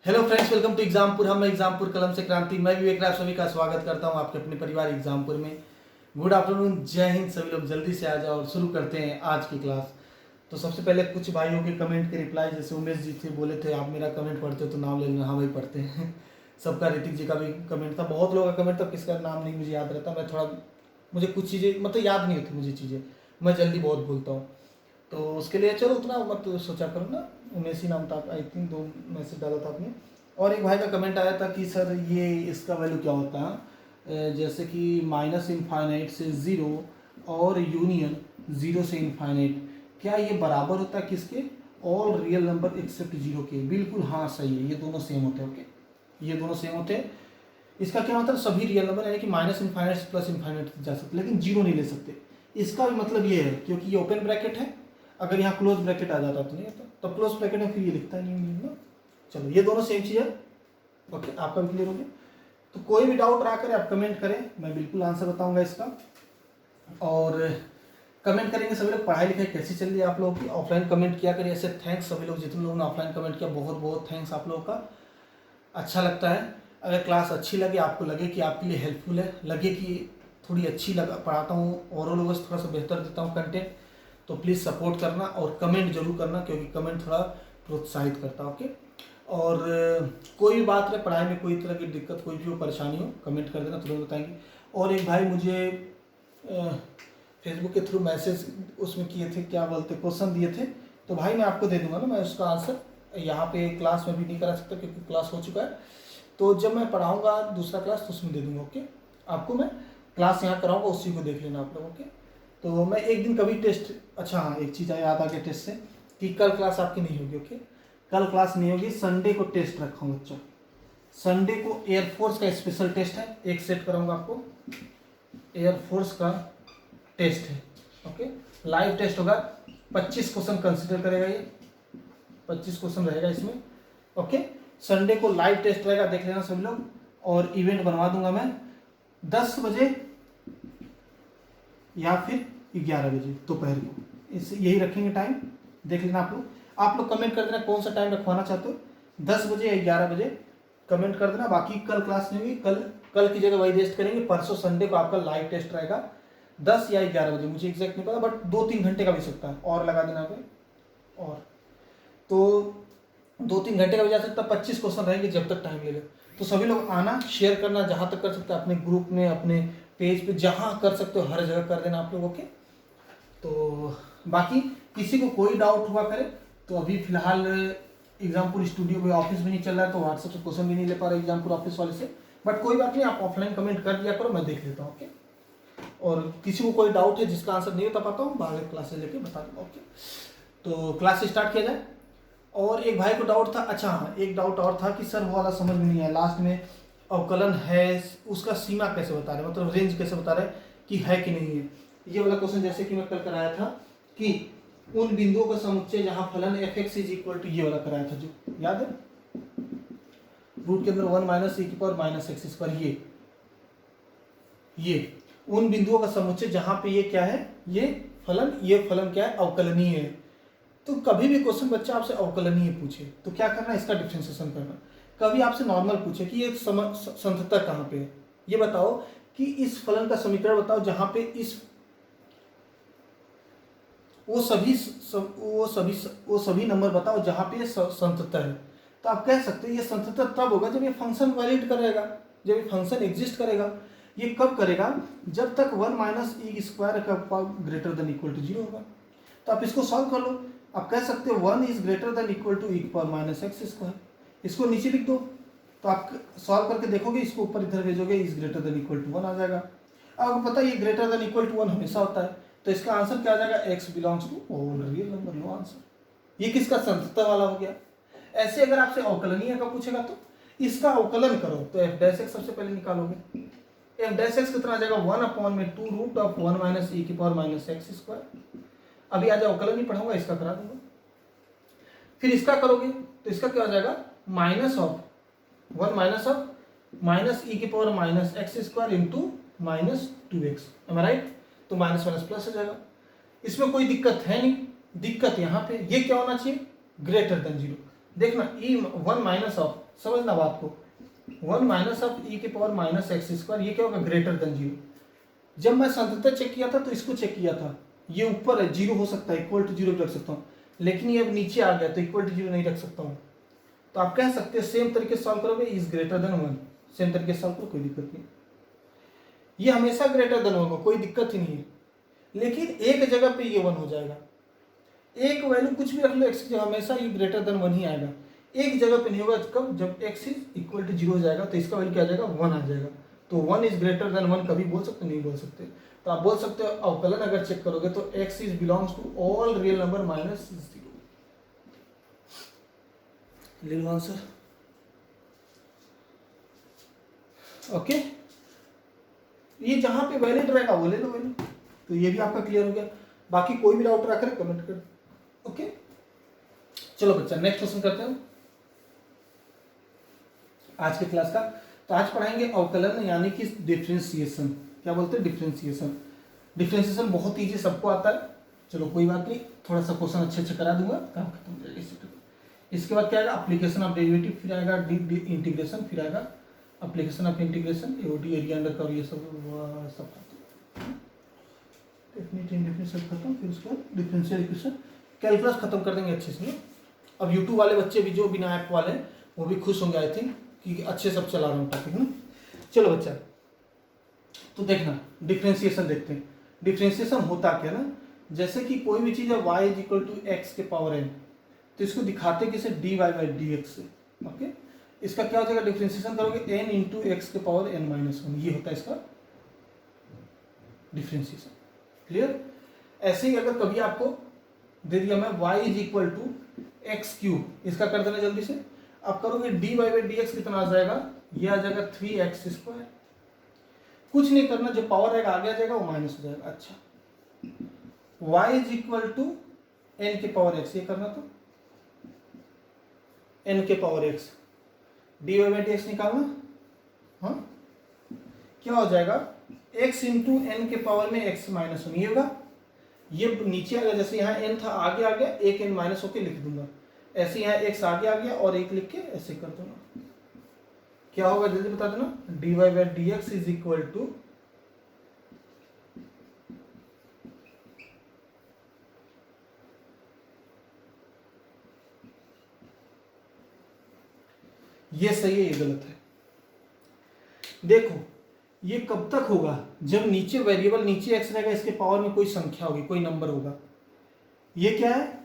Hello friends, welcome to Exampur. हम एग्जामपुर कलम से क्रांति। मैं विवेक राय सभी का स्वागत करता हूं आपके अपने परिवार एग्जामपुर में। गुड आफ्टरनून, जय हिंद। सभी लोग जल्दी से आ जाओ और शुरू करते हैं आज की क्लास। तो सबसे पहले कुछ भाइयों के कमेंट के रिप्लाई, जैसे उमेश जी थे, बोले थे आप मेरा कमेंट पढ़ते हो तो नाम ले लेना। हाँ भाई, पढ़ते हैं। सबका, ऋतिक जी का भी कमेंट था, बहुत लोगों का कमेंट था, किसका नाम नहीं मुझे याद रहता। मैं थोड़ा, मुझे कुछ चीज़ें मतलब याद नहीं होती मुझे चीज़ें, मैं जल्दी बहुत भूलता हूँ। तो उसके लिए चलो उतना मत सोचा करो ना। उमेश ही नाम था, आई थिंक 2 मैसेज डाला था आपने। और एक भाई का कमेंट आया था कि सर ये इसका वैल्यू क्या होता है, जैसे कि माइनस इनफाइनाइट से ज़ीरो और यूनियन ज़ीरो से इनफाइनाइट, क्या ये बराबर होता है किसके? All real number except zero के। बिल्कुल हाँ, सही है, ये दोनों सेम होते हैं। ओके, ये दोनों सेम होते हैं। इसका क्या मतलब, सभी रियल नंबर यानी कि माइनस इनफाइनाइट से प्लस इनफाइनाइट जा सकते, लेकिन जीरो नहीं ले सकते। इसका भी मतलब ये है, क्योंकि ये ओपन ब्रैकेट है, अगर यहाँ क्लोज ब्रैकेट आ जाता तो नहीं होता, तब क्लोज ब्रैकेट में फिर ये लिखता नहीं ना। चलो, ये दोनों सेम चीज़ है। ओके, आपका भी क्लियर हो गया। तो कोई भी डाउट रहा करे आप कमेंट करें, मैं बिल्कुल आंसर बताऊंगा इसका। और कमेंट करेंगे सभी लोग। पढ़ाई लिखाई कैसी चल रही है आप लोगों की? ऑफलाइन कमेंट किया करिए ऐसे। थैंक्स सभी लोग, जितने लोगों ने ऑफलाइन कमेंट किया, बहुत बहुत थैंक्स आप लोगों का। अच्छा लगता है। अगर क्लास अच्छी लगे, आपको लगे कि आपके लिए हेल्पफुल है, लगे कि थोड़ी अच्छी लगा पढ़ाता हूँ और लोगों से थोड़ा सा बेहतर देता हूँ कंटेंट, तो प्लीज़ सपोर्ट करना और कमेंट जरूर करना, क्योंकि कमेंट थोड़ा प्रोत्साहित करता है। ओके। और कोई भी बात रहे, पढ़ाई में कोई तरह की दिक्कत, कोई भी परेशानी हो, कमेंट कर देना, तुरंत बताएंगे। और एक भाई मुझे फेसबुक के थ्रू मैसेज उसमें किए थे, क्या बोलते, क्वेश्चन दिए थे, तो भाई मैं आपको दे दूंगा ना, मैं उसका आंसर यहाँ पे क्लास में भी नहीं करा सकता क्योंकि क्लास हो चुका है। तो जब मैं पढ़ाऊंगा दूसरा क्लास तो उसमें दे दूंगा। ओके, आपको मैं क्लास यहाँ कराऊंगा, उसी को देख लेना आप लोग। ओके, तो मैं एक दिन कभी टेस्ट, अच्छा हाँ, एक चीज़ याद आ गया टेस्ट से, कि कल क्लास आपकी नहीं होगी। ओके, कल क्लास नहीं होगी, संडे को टेस्ट रखा हूँ बच्चों। संडे को एयरफोर्स का स्पेशल टेस्ट है, एक सेट कराऊंगा आपको। एयरफोर्स का टेस्ट है। ओके, लाइव टेस्ट होगा, 25 क्वेश्चन कंसिडर करेगा ये, 25 क्वेश्चन रहेगा इसमें। ओके, संडे को लाइव टेस्ट रहेगा, देख लेना सभी लोग। और इवेंट बनवा दूंगा मैं 10 बजे या फिर 11 बजे दोपहर को, इस यही रखेंगे टाइम, देख लेना आप लोग। आप लोग कमेंट कर देना कौन सा टाइम रखवाना चाहते हो, 10 बजे या 11 बजे कमेंट कर देना। बाकी कल क्लास नहीं होगी, कल की जगह वही रेस्ट करेंगे। परसों संडे को आपका लाइव टेस्ट रहेगा 10 या 11 बजे, मुझे एग्जैक्ट नहीं पता, बट 2-3 घंटे का भी सकता है, और लगा देना पे। और तो 2-3 घंटे का भी जा सकता है, 25 क्वेश्चन रहेंगे जब तक टाइम ले ले। तो सभी लोग आना, शेयर करना जहाँ तक कर सकते हैं, अपने ग्रुप में, अपने पेज पे, जहाँ कर सकते हो हर जगह कर देना आप लोगों के। तो बाकी किसी को कोई डाउट हुआ करे तो अभी फिलहाल एग्जामपुर स्टूडियो में ऑफिस भी नहीं चल रहा है, तो व्हाट्सएप से क्वेश्चन भी नहीं ले पा रहे एग्जामपुर ऑफिस वाले से, बट कोई बात नहीं, आप ऑफलाइन कमेंट कर दिया करो, मैं देख लेता हूँ। ओके, और किसी को कोई डाउट है जिसका आंसर नहीं बता पाता हूँ, बाद में क्लासेस लेके बता दूँगा। ओके, तो क्लास स्टार्ट किया जाए। और एक भाई को डाउट था, अच्छा हाँ, एक डाउट और था कि सर वो वाला समझ में नहीं आया, लास्ट में अवकलन है, उसका सीमा कैसे बता रहे, मतलब रेंज कैसे बता रहे कि है कि नहीं है। ये वाला क्वेश्चन जैसे कि मैं कल कराया था कि उन बिंदुओं का समुच्चय जहां फलन f x is equal to, ये वाला कराया था जो याद है, रूट के अंदर 1 माइनस ई की पावर माइनस एक्स स्क्वायर, ये उन बिंदुओं का समुच्चय जहां पे ये क्या है, ये फलन क्या है, अवकलनीय है। तो कभी भी क्वेश्चन बच्चा आपसे अवकलनीय पूछे तो क्या करना, इसका डिफ्रेंशिएशन करना। कभी आपसे नॉर्मल पूछे कि ये संततः कहाँ पे है, ये बताओ कि इस फलन का समीकरण बताओ जहां पे इस वो सभी नंबर बताओ जहां पे ये संततः है। तो आप कह सकते हैं ये संततः तब होगा जब ये फंक्शन वैलिड करेगा, जब ये फंक्शन एग्जिस्ट करेगा। ये कब करेगा, जब तक 1 माइनस ई स्क्वायर का power greater than equal to 0 होगा। तो आप इसको सॉल्व कर लो, आप कह सकते हो 1 is greater than equal to e की पावर माइनस एक्स स्क्वायर, इसको नीचे लिख दो। तो आप सॉल्व करके देखोगे, इसको ऊपर इधर भेजोगे, is greater than equal to 1 आ जाएगा। अब आपको पता है ये ग्रेटर देन इक्वल टू 1 हमेशा होता है, तो इसका आंसर क्या आ जाएगा, x belongs to all real number, no answer. ये किसका, संततः वाला हो गया। ऐसे अगर आपसे अवकलनीय का पूछेगा तो इसका अवकलन करो, तो f डैश x सबसे पहले निकालोगे, f डैश x कितना आ जाएगा, 1/2 रूट ऑफ 1 माइनस ई की पावर माइनस एक्स स्क्वायर। अभी आज अवकलन नहीं पढ़ाऊंगा, इसका करा दूंगा। फिर इसका करोगे तो इसका क्या हो जाएगा, माइनस ऑफ 1 माइनस ई की power minus x square into minus 2x, am I right. तो माइनस माइनस प्लस हो जाएगा, इसमें कोई दिक्कत है नहीं। दिक्कत यहाँ पे ये क्या होना चाहिए, ग्रेटर देन 0। देखना ई 1 माइनस ऑफ, समझना बात को, 1 माइनस ऑफ ई के पावर माइनस एक्स स्क्वायर, ये क्या होगा ग्रेटर देन जीरो। जब मैं संततः चेक किया था तो इसको चेक किया था, ये ऊपर है, जीरो हो सकता है, इक्वल टू जीरो रख सकता हूँ, लेकिन ये अब नीचे आ गया तो इक्वल टू जीरो नहीं रख सकता हूँ। तो आप कह सकते हैं सेम तरीके से सॉल्व करोगे, इज ग्रेटर देन 1, सेम तरीके से सॉल्व करो, कोई दिक्कत नहीं। ये हमेशा ग्रेटर देन 1 हो, कोई दिक्कत ही नहीं है, लेकिन एक जगह पे ये 1 हो जाएगा। एक वैल्यू कुछ भी रख लो एक्स की, हमेशा ये ग्रेटर देन 1 ही आएगा, एक जगह पे नहीं होगा। कब? जब x is equal to zero हो जाएगा तो इसका वैल्यू क्या आ जाएगा? 1 आ जाएगा। तो 1 इज ग्रेटर देन 1 कभी बोल सकते? नहीं बोल सकते। तो आप बोल सकते हो अवकलन अगर चेक करोगे तो x is belongs to all real number minus zero. ले लो आंसर। ओके, ये जहां पे वैलिड रहेगा वो ले लो वैल्यू। तो ये भी आपका क्लियर हो गया। बाकी कोई भी डाउट रखा कमेंट कर। ओके, चलो बच्चा नेक्स्ट क्वेश्चन करते हैं आज के क्लास का। तो आज पढ़ाएंगे अवकलन यानी कि डिफरेंशिएशन। क्या बोलते हैं? डिफरेंशिएशन। डिफरेंशिएशन बहुत ईजी, सबको आता है। चलो कोई बात नहीं, थोड़ा सा क्वेश्चन अच्छे अच्छे करा दूंगा, काम खत्म हो जाएगा। इसके बाद क्या आएगा? एप्लीकेशन ऑफ डेरिवेटिव, फिर आएगा इंटीग्रेशन, फिर आएगा application of integration, AOD area under curve, ये सब सब खत्म। फिर उसके बाद डिफरेंशियल इक्वेशन, कैलकुलस खत्म कर देंगे अच्छे से। अब यूट्यूब वाले बच्चे भी जो बिना ऐप वाले वो भी खुश होंगे आई थिंक कि अच्छे सब चला रहा हूँ टॉपिक ना। चलो बच्चा, तो देखना डिफरेंशिएशन देखते हैं। डिफरेंशिएशन होता क्या ना, जैसे कि कोई भी चीज़ है y is equal to x के पावर n, तो इसको दिखाते किसे? dy बाई डी एक्स से। ओके, इसका क्या हो जाएगा? डिफरेंशिएशन करोगे n इंटू एक्स के पावर n माइनस वन, ये होता है इसका डिफरेंशिएशन। क्लियर? ऐसे ही अगर कभी आपको दे दिया मैं y is equal to x cube, इसका कर देना जल्दी से। आप करोगे dy बाई डी एक्स कितना आ जाएगा? ये आ जाएगा 3x स्क्वायर। कुछ नहीं करना, जो पावर रहेगा आगे आ जाएगा, वो माइनस हो जाएगा। अच्छा, y is equal to n के पावर x, ये करना तो n के power x, dy by d x निकालना। हाँ, क्या हो जाएगा? x इंटू एन के पावर में x माइनस वन, ये होगा। ये नीचे आ गया, जैसे यहाँ n था आगे आ गया, एक n माइनस होके लिख दूंगा। ऐसे यहाँ x आगे आ गया और एक लिख के ऐसे कर दूंगा। क्या होगा जल्दी बता देना? dy by d x is equal to ये सही है, ये गलत है। देखो ये कब तक होगा? जब नीचे वेरिएबल, नीचे एक्स रहेगा, इसके पावर में कोई संख्या होगी, कोई नंबर होगा। ये क्या है?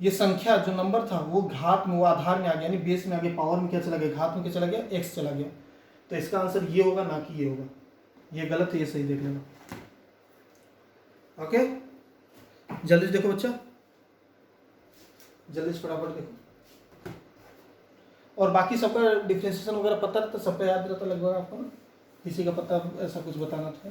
ये संख्या जो नंबर था वो घात में, वो आधार में आ गया, यानी बेस में आ गया, पावर में क्या चला गया? घात में क्या चला गया? एक्स चला गया। तो इसका आंसर ये होगा, ना कि ये होगा। ये गलत है, ये सही देख लेना। ओके, जल्दी से देखो बच्चा, जल्दी से फटाफट देखो। और बाकी सबका डिफरेंशिएशन वगैरह पता रहता, सबका याद रहता लगभग आपको ना? किसी का पता ऐसा कुछ बताना था?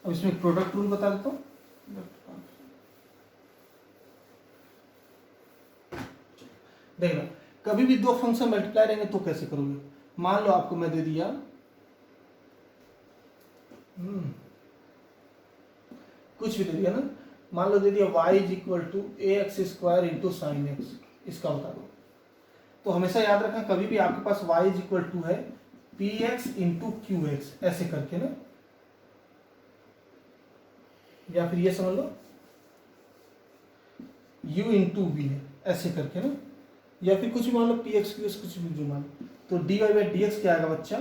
अब इसमें प्रोडक्ट रूल बता देता हूँ। देखना, कभी भी दो फंक्शन मल्टीप्लाई रहेंगे तो कैसे करोगे? मान लो आपको मैं दे दिया कुछ भी दे दिया ना, मान लो दे दिया y is equal to a x square into sine x, इसका बता दो। तो हमेशा याद रखना, कभी भी आपके पास y इज इक्वल टू है P x into Q x, ऐसे करके ना, या फिर ये समझ लो u इंटू वी है, ऐसे करके ना, या फिर कुछ भी मान लो पी एक्स क्यू एक्स, कुछ भी जो मान लो। तो d y by d x क्या आएगा बच्चा?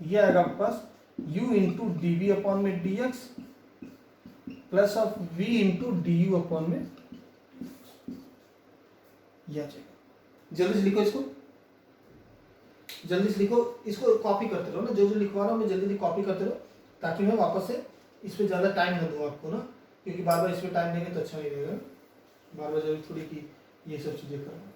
ये आएगा आपके पास u into d v upon में d x plus of v into d u upon में यह जाएगा। जल्दी से लिखो इसको, जल्दी से लिखो, इसको कॉपी करते रहो ना, जो जो लिखवा रहा हूँ मैं जल्दी जल्दी कॉपी करते रहो, ताकि मैं वापस से इस पर ज़्यादा टाइम न दूँ आपको ना, क्योंकि बार बार इस पर टाइम देंगे तो अच्छा नहीं रहेगा। बार बार जरूरी थोड़ी कि ये सब चीज़ें करना।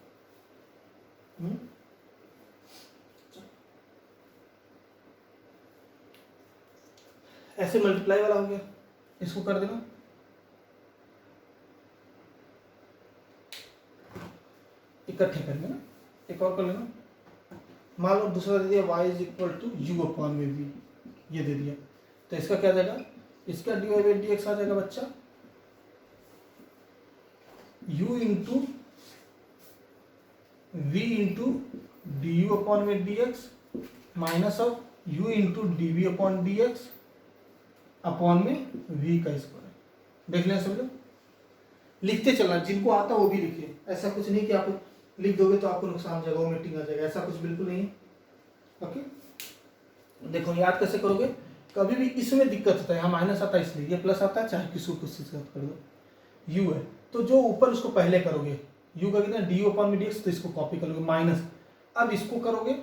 ऐसे मल्टीप्लाई वाला हो गया, इसको कर देना। इकट्ठे करके ना, एक और कर लेना। मान लो दूसरा दे दिया y is equal to u upon में v, ये दे दिया। तो इसका क्या आ जाएगा, इसका dy बाई डी एक्स आ जाएगा बच्चा u into v into d u upon में d x minus of u into d v upon d x upon में v का स्क्वायर। देख लें सब लोग, लिखते चलना, जिनको आता वो भी लिखिए। ऐसा कुछ नहीं कि आप लिख दोगे तो आपको नुकसान हो जाएगा, वोमिटिंग आ जाएगा, ऐसा कुछ बिल्कुल नहीं है। ओके, देखो याद कैसे करोगे, कभी भी इसमें दिक्कत होता है, यहाँ माइनस आता है इसलिए, ये प्लस आता है, चाहे किसी को कुछ चीज कर दो, u है तो जो ऊपर उसको पहले करोगे, u का कितना डी अपॉन में dx, तो इसको कॉपी कर लोगे माइनस, अब इसको करोगे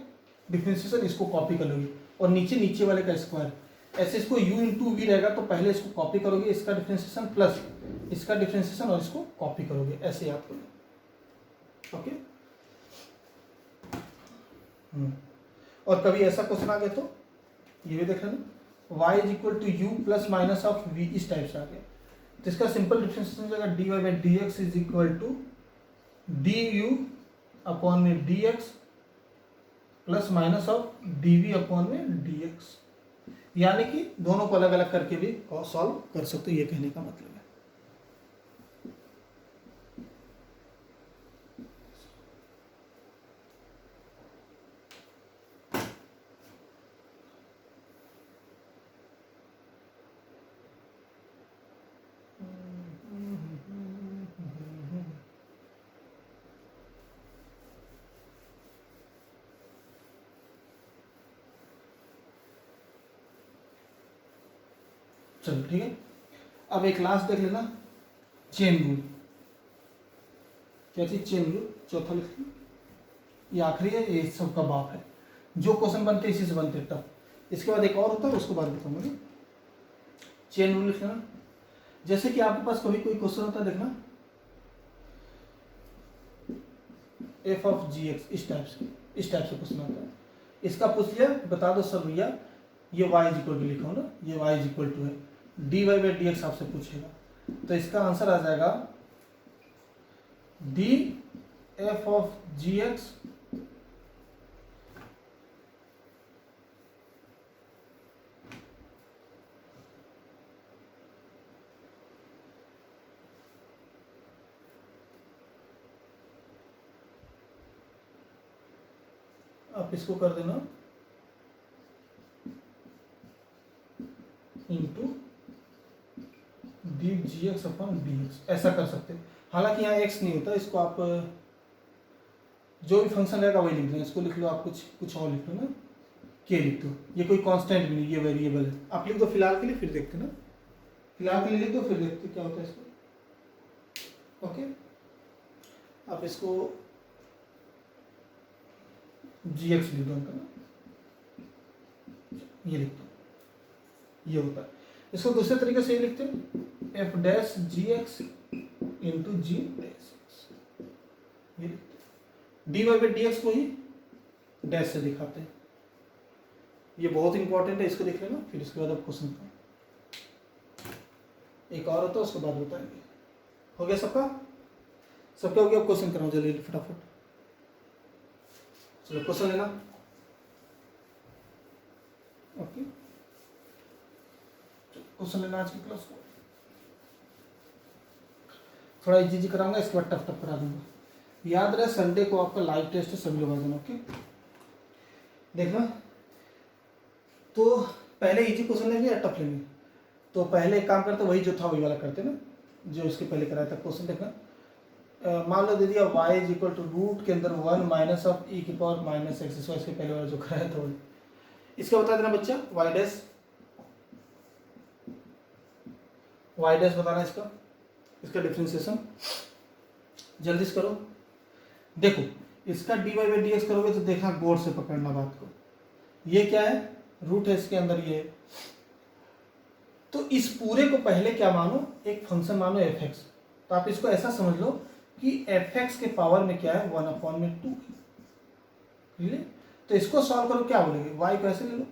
डिफरेंशिएशन, इसको कॉपी कर लोगे और नीचे नीचे वाले का स्क्वायर, ऐसे इसको u इंटू वी रहेगा तो पहले इसको कॉपी करोगे, इसका डिफरेंशिएशन प्लस इसका डिफरेंशिएशन और इसको कॉपी करोगे, ऐसे याद करोगे। ओके, और कभी ऐसा क्वेश्चन आ गया तो ये भी देख लेना, y is equal to u plus minus of v, इस टाइप से आ गया तो इसका सिंपल डिफरेंशिएशन हो जाएगा dy by d x is equal to d u upon में d x plus minus of d v upon में डी एक्स, यानी कि दोनों को अलग अलग करके भी सॉल्व कर सकते हो, ये कहने का मतलब है। चलो ठीक है, अब एक लास्ट देख लेना, चेन रूल। क्या चीज, चेन रूल, चौथा लिख लो, ये आखिरी है, ये सबका बाप है, जो क्वेश्चन बनते हैं इसी से बनते हैं टफ। इसके बाद एक और होता है, उसको बाद बताऊंगा। चेन रूल लिख लेना, जैसे कि आपके पास कभी कोई क्वेश्चन होता है, देखना एफ ऑफ जी एक्स, इस टाइप से क्वेश्चन आता है, इसका पूछ लिया, बता दो सर भैया ये y इज इक्वल टू लिखा हूं ना, ये y इज इक्वल टू है dy बाई डी एक्स आपसे पूछेगा, तो इसका आंसर आ जाएगा d f of g x आप इसको कर देना into d g x upon d x, ऐसा कर सकते हैं। हालांकि यहाँ एक्स नहीं होता, इसको आप जो भी फंक्शन रहेगा वही लिख दो, इसको लिख लो आप, कुछ और लिख लो ना, के लिख दो, ये कोई कांस्टेंट भी नहीं, ये वेरिएबल है, आप लिख दो फिलहाल के लिए, फिर देखते ना, फिलहाल के लिए लिख दो, फिर देखते क्या होता है इसको। ओके, आप इसको जी एक्स लिख दो ना, ये लिख दो, ये होता है। इसको दूसरे तरीके से ये लिखते हैं f dash g x into g dash x, ये लिखते हैं। D y by d x को ही डैश से दिखाते हैं, ये बहुत इंपॉर्टेंट है, इसको देख लेना, फिर इसके बाद आप क्वेश्चन का एक और होता है, उसके बाद बताएंगे। हो गया सबका हो गया, क्वेश्चन कराऊं जल्दी फटाफट, चलो क्वेश्चन लेना। ओके, क्वेश्चन लेना आज की क्लास को, थोड़ा इजी कराऊंगा, इसके बाद टफ करा दूंगा। याद रहे संडे को आपका लाइव टेस्ट है, सभी लोग आ जाना। ओके, देखना, तो पहले इजी क्वेश्चन लेंगे या टफ लेंगे? तो पहले एक काम करते, वही जो था वही वाला करते ना, जो इसके पहले कराया था। क्वेश्चन देखना, मान लो दे दिया y is equal to root के अंदर 1 माइनस ऑफ e की पावर माइनस एक्स, इसके पहले वाला जो कराया था वही। इसका बता देना बच्चा, y डैश बताना, इसका डिफरेंशिएशन जल्दी से करो। देखो, इसका dy बाई डी एक्स करोगे तो देखना, गौर से पकड़ना बात को, ये क्या है, रूट है, इसके अंदर ये, तो इस पूरे को पहले क्या मानो, एक फंक्शन मानो एफ एक्स। तो आप इसको ऐसा समझ लो कि एफ एक्स के पावर में क्या है, 1/2। तो इसको सॉल्व करो, क्या बोलेंगे, y को ऐसे ले लो,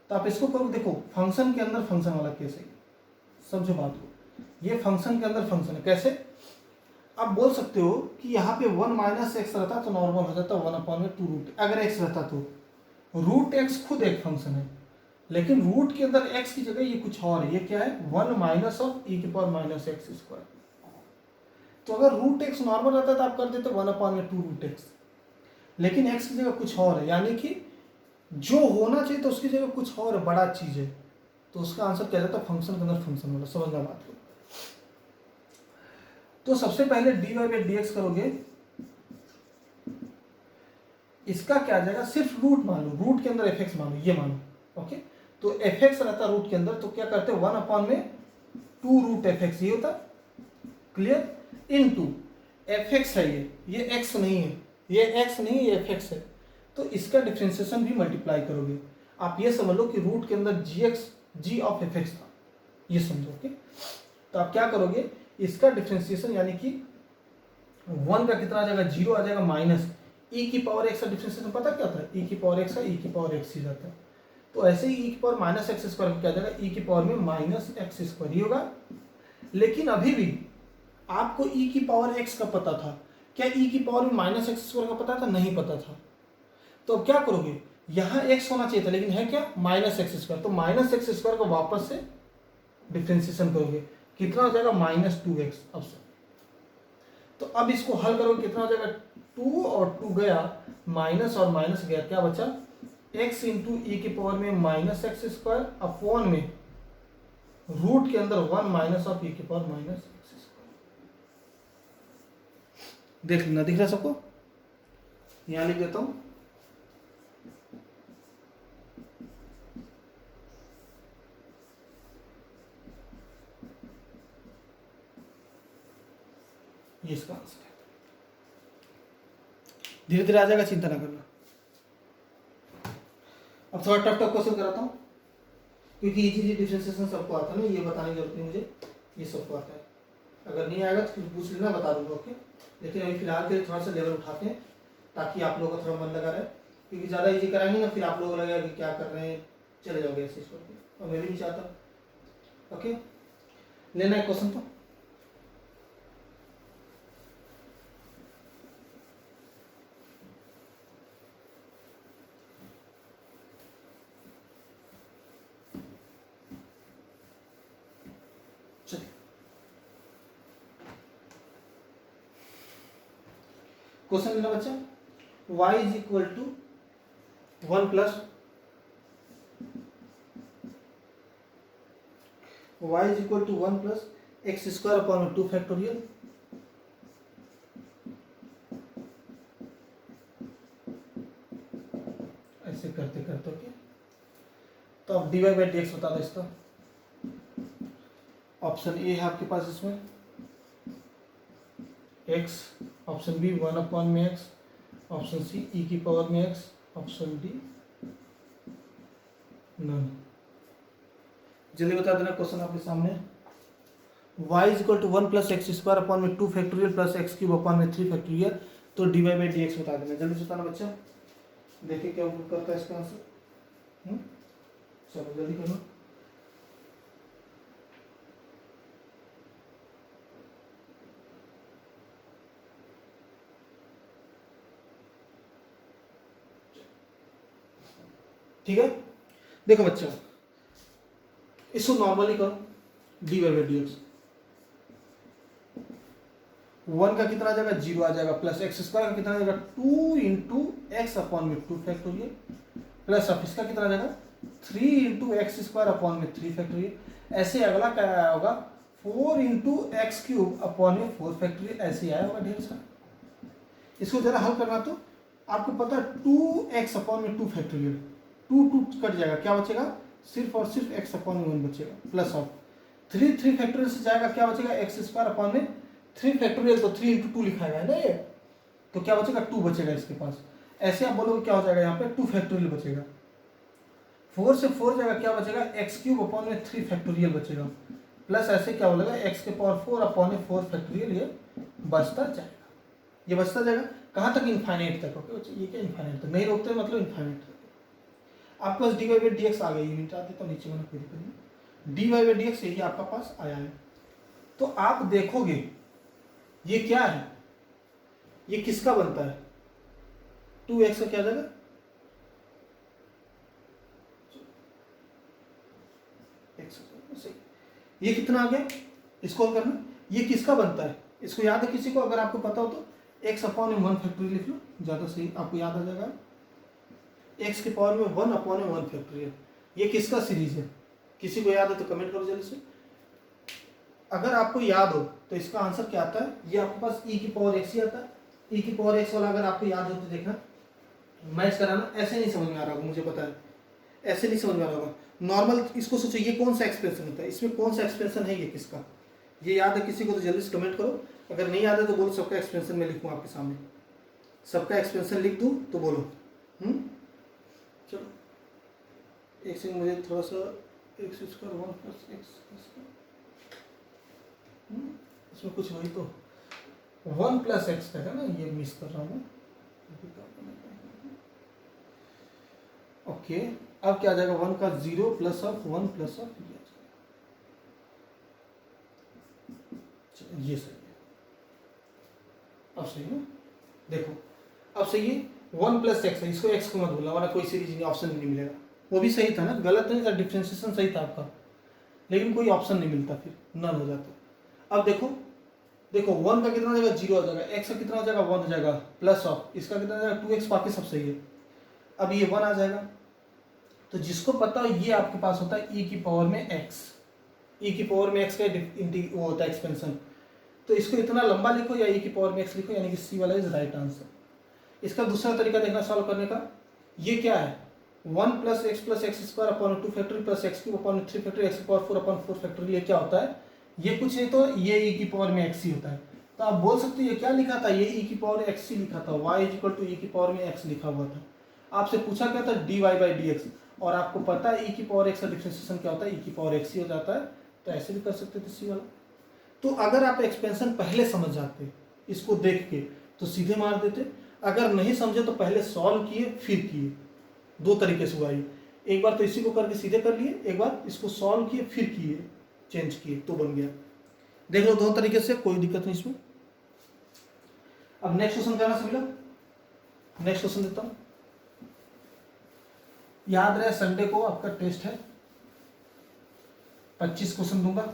तो आप इसको करो, देखो फंक्शन के अंदर फंक्शन वाला केस है, समझो बात को, ये फंक्शन के अंदर फंक्शन है। कैसे आप बोल सकते हो कि यहाँ पे 1 माइनस एक्स रहता तो नॉर्मल हो जाता 1/2 रूट, अगर एक्स रहता तो रूट एक्स खुद एक फंक्शन है, लेकिन रूट के अंदर x की जगह ये कुछ और है, ये क्या है 1 माइनस ऑफ e की पावर माइनस एक्स स्क्वायर। तो अगर रूट एक्स नॉर्मल रहता है तो आप कर देते 1/2 रूट एक्स, लेकिन x की जगह कुछ और है, यानी कि जो होना चाहिए तो उसकी जगह कुछ और है, बड़ा चीज है, तो उसका आंसर क्या जाता है फंक्शन के अंदर फंक्शन वाला। समझना बात को। तो सबसे पहले dy/dx करोगे, इसका क्या आ जाएगा, सिर्फ रूट मान लो, रूट के अंदर fx मान लो, ये मान लो, ओके। तो fx रहता रूट के अंदर, तो क्या करते हैं 1/2 रूट fx, ये होता क्लियर, इनटू fx है, ये x नहीं है, ये x नहीं है, ये fx है, तो इसका डिफरेंशिएशन भी मल्टीप्लाई करोगे। आप ये समझ लो कि रूट के अंदर g ऑफ fx था, ये समझो, ओके। तो आप क्या करोगे, इसका डिफरेंशिएशन यानी कि 1 का कितना आ जाएगा 0 आ जाएगा, माइनस e की पावर x का डिफरेंशिएशन पता क्या होता है, e की पावर x का e की पावर x ही जाता है। तो ऐसे ही e की पावर माइनस एक्स स्क्वायर क्या जाएगा, e की पावर में माइनस एक्स स्क्वायर ही होगा। लेकिन अभी भी आपको e की पावर x का पता था, क्या e की पावर में माइनस एक्स स्क्वायर का पता था, नहीं पता था। तो अब क्या करोगे, यहाँ x होना चाहिए था, लेकिन है क्या माइनस एक्स स्क्वायर, तो माइनस एक्स स्क्वायर को वापस से डिफरेंशिएशन करोगे, कितना हो जाएगा -2x। अब से तो अब इसको हल करोगे, कितना हो जाएगा 2 और 2 गया, माइनस और माइनस गया, क्या बचा x इंटू ई की पावर में माइनस एक्स स्क्वायर अपॉन में रूट के अंदर 1 माइनस ऑफ ई की पावर माइनस एक्स स्क्वायर। देख लेना, दिख रहा सबको, यहां लिख देता हूं, ये इसका आंसर है। धीरे धीरे आ जाएगा, चिंता ना करना। अब थोड़ा टफ टफ क्वेश्चन कराता हूँ, क्योंकि इजी डिफरेंशिएशन सबको आता है ना, ये बताने की जरूरत नहीं मुझे, ये सबको आता है। अगर नहीं आएगा तो फिर पूछ लेना, बता दूंगा, ओके। लेकिन अभी फिलहाल के लिए थोड़ा सा लेवल उठाते हैं, ताकि आप लोगों का थोड़ा मन लगा रहे, क्योंकि ज़्यादा इजी कराएंगे ना, फिर आप लोगों को लगेगा कि क्या कर रहे हैं, चले जाओगे ऐसे इस पर, और मैं भी नहीं चाहता, ओके। लेना है क्वेश्चन तो चलिए। क्वेश्चन लेना बच्चा, y is equal to 1 plus y is equal to 1 plus x square upon 2 factorial, ऐसे करते करते, ओके। तो अब dy बाई डी एक्स बता दो इसका। ऑप्शन ए है आपके पास इसमें x, ऑप्शन बी 1 में x, ऑप्शन सी e की पावर में x, ऑप्शन डी नन। जल्दी बता देना क्वेश्चन आपके सामने। y is equal to 1 plus x square upon में 2 factorial plus x cube upon में 3 फैक्टोरियल, तो dy बाई डी एक्स बता देना, जल्दी बताना बच्चा। देखिए क्या करता है इसका आंसर, चलो जल्दी करो। ठीक है, देखो बच्चा, इसको नॉर्मली करो, dy बाई डी एक्स 1 का कितना आ जाएगा 0 आ जाएगा, प्लस एक्स स्क्वायर का कितना आ जाएगा 2 इंटू एक्स अपॉन में 2 फैक्टोरियल, प्लस अब इसका कितना आ जाएगा 3 इंटू एक्स स्क्वायर अपॉन में 3 फैक्टोरियल। ऐसे अगला क्या आया होगा 4 इंटू एक्स क्यूब अपॉन में 4 फैक्टोरियल, ऐसे आया होगा ढेर सारा। इसको जरा हल करना, तो आपको पता है 2x अपॉन में 2 फैक्टोरियल, 2 कट जाएगा, क्या बचेगा सिर्फ और सिर्फ x अपॉन में 1 बचेगा, प्लस ऑफ 3 फैक्टोरियल से जाएगा, क्या बचेगा एक्स स्क्वायर अपॉन में 3 फैक्टोरियल, तो 3 इंटू 2 लिखा है ना ये, तो क्या बचेगा 2 बचेगा इसके पास। ऐसे आप बोलोगे क्या हो जाएगा यहाँ पे 2 फैक्टोरियल बचेगा, 4 से 4 जाएगा, क्या बचेगा एक्स क्यूब अपॉन में 3 फैक्टोरियल बचेगा, प्लस ऐसे क्या बोलेगा एक्स के पावर 4 अपॉन में 4 फैक्टोरियल, ये बचता जाएगा, ये बचता जाएगा कहाँ तक इनफाइनाइट तक, ओके। ये क्या इनफाइनाइट तक नहीं रोकते, मतलब इनफाइनाइट तक। आपके पास d y by d x आ गई, मिटा देता हूँ नीचे, मैंने कोई दिक्कत नहीं, d y by d x यही आपका पास आया है। तो आप देखोगे ये क्या है, ये किसका बनता है 2x का क्या जाएगा, ये कितना आ गया, इसको हल करना। ये किसका बनता है, इसको याद है किसी को, अगर आपको पता हो तो एक्स अपॉन में 1 फैक्टोरियल लिख लो, ज़्यादा सही आपको याद आ जाएगा। एक्स के पावर में 1 अपॉन में 1 फैक्टोरियल, ये किसका सीरीज है, किसी को याद है तो कमेंट करो जल्दी से। अगर आपको याद हो तो इसका आंसर क्या आता है, ये आपके पास e की पावर x ही आता है। e की पावर x वाला अगर आपको याद हो तो देखना, मैच कराना, ऐसे नहीं समझ में आ रहा होगा, मुझे पता है ऐसे नहीं समझ में आ रहा होगा। नॉर्मल इसको सोचो, ये कौन सा एक्सप्रेशन होता है, इसमें कौन सा एक्सप्रेशन है, ये किसका, ये याद है किसी को तो जल्दी से कमेंट करो। अगर नहीं याद है तो बोलो, सबका एक्सप्रेशन मैं लिखूँ आपके सामने, सबका एक्सप्रेशन लिख दूँ तो बोलो। चलो एक सेकंड, मुझे थोड़ा सा एक्स स्क्वायर 1 प्लस एक्स, इसमें कुछ वही तो 1 प्लस एक्स का है ना, ये मिस कर रहा हूँ। ओके, अब क्या आ जाएगा, 1 का 0 प्लस ऑफ 1 प्लस ऑफ ये सही है। अब सही है, देखो अब सही है। 1 प्लस एक्स है, इसको एक्स को मत बोलना वरना कोई सीरीज नहीं, ऑप्शन नहीं मिलेगा। वो भी सही था ना, गलत नहीं था, डिफरेंशिएशन सही था आपका, लेकिन कोई ऑप्शन नहीं मिलता, फिर नल हो जाता। अब देखो देखो 1 का कितना हो जाएगा, 0 हो जाएगा, एक्स का कितना हो जाएगा, 1 हो जाएगा, प्लस ऑफ इसका कितना हो जाएगा 2x, बाकी सब सही है। अब ये 1 आ जाएगा, तो जिसको पता हो ये आपके पास होता है e की पावर में x, e की पावर में x का वो होता है एक्सपेंशन। तो इसको इतना लंबा लिखो या e की पावर में x लिखो, यानी कि c वाला इज राइट आंसर। इसका दूसरा तरीका देखना सॉल्व करने का, ये क्या है, 1 plus x square upon 2 factorial plus x cube upon 3 factorial x power 4 upon 4 factorial, ये क्या होता है, ये कुछ नहीं तो ये e की पावर में x ही होता है। तो आप बोल सकते हो ये क्या लिखा था, ये e की पावर x ही लिखा था, y is equal to e की पावर में x लिखा हुआ था। आपसे पूछा क्या था, dy बाई dx, और आपको पता है e की पावर x का डिफरेंशिएशन क्या होता है, e की पावर x ही हो जाता है। तो ऐसे भी कर सकते थे सी वाला। तो अगर आप एक्सपेंशन पहले समझ जाते इसको देख के तो सीधे मार देते, अगर नहीं समझे तो पहले सॉल्व किए फिर किए, दो तरीके से हुआ ये। एक बार तो इसी को करके सीधे कर लिए, एक बार इसको सॉल्व किए फिर किए, चेंज किए तो बन गया। देख लो दो तरीके से, कोई दिक्कत नहीं इसमें। अब नेक्स्ट क्वेश्चन करना सभी लोग, नेक्स्ट क्वेश्चन देता हूं। याद रहे संडे को आपका टेस्ट है, 25 क्वेश्चन दूंगा।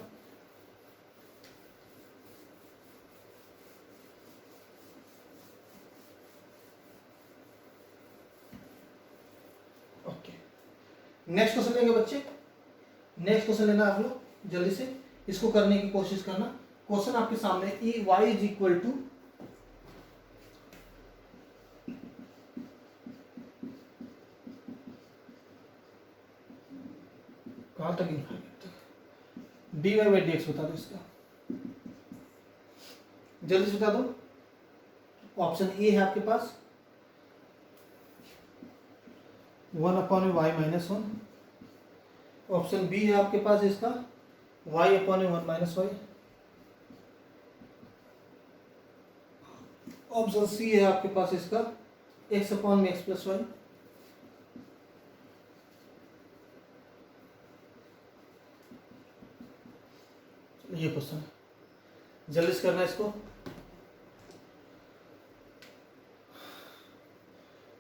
नेक्स्ट क्वेश्चन लेंगे बच्चे, नेक्स्ट क्वेश्चन लेना आप लोग जल्दी से, इसको करने की कोशिश करना। क्वेश्चन आपके सामने e y is equal to कहां तक, d y by d x बता दो, इसका जल्दी से बता दो। ऑप्शन ए है आपके पास 1 upon y minus 1, option B है आपके पास इसका y upon 1 minus y, option सी है आपके पास इसका x अपॉन में एक्स प्लस वाई। ये क्वेश्चन है, जल्दी से करना इसको।